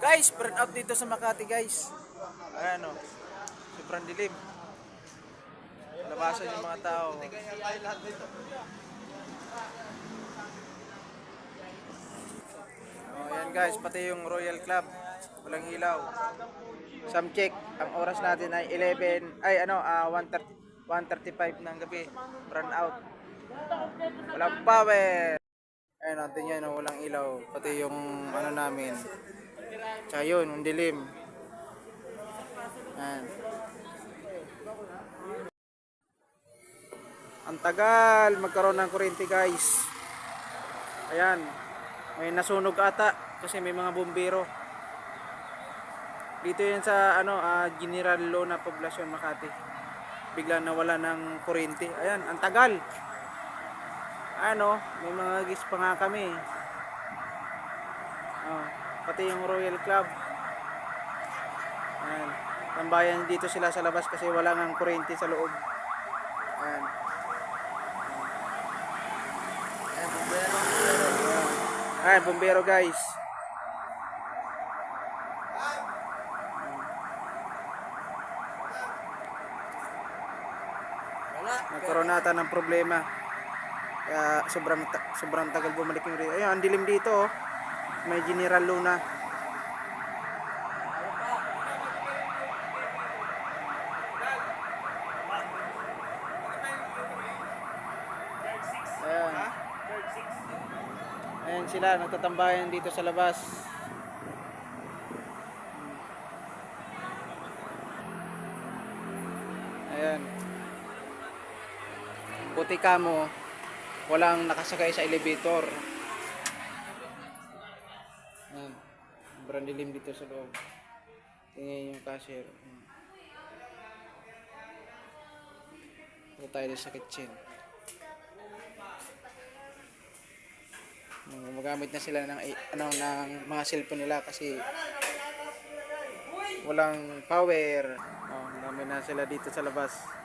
Guys, burn out dito sa Makati guys. Ayan o, sobrang dilim. Labasan yung mga tao. Oh, ayan guys, pati yung Royal Club. Walang ilaw. Some check, ang oras natin ay 1:35 ng gabi. Burn out. Walang power. Ayan natin yan, oh, walang ilaw. Pati yung ano namin. Tsaka yun, yung dilim. Ayan. Ang tagal magkaroon ng kuryente guys. Ayan. May nasunog ata kasi may mga bumbero. Dito yan sa General Lona Poblacion, Makati. Biglang nawala ng kuryente. Ayan, ang tagal. May mga gis pa nga kami. Oh, pati yung Royal Club. Ayan. Tambayan dito sila sa labas kasi wala nang kuryente sa loob. Ayan. Ayan, bumbero. Ayan, bumbero guys. Nagkaroon nata ng problema. Kaya sobrang tagal bumalik yung rin. Ayun, ang dilim dito oh. May General Luna. Ayan. Ayan sila, nagtatambayan dito sa labas. Ayan. Buti ka mo, walang nakasakay sa elevator. Ayan. Sobrang dilim dito sa loob. Tingnan yung cashier. Ito tayo sa kitchen. Gumagamit na sila ng mga cellphone nila kasi walang power. Dami na sila dito sa labas.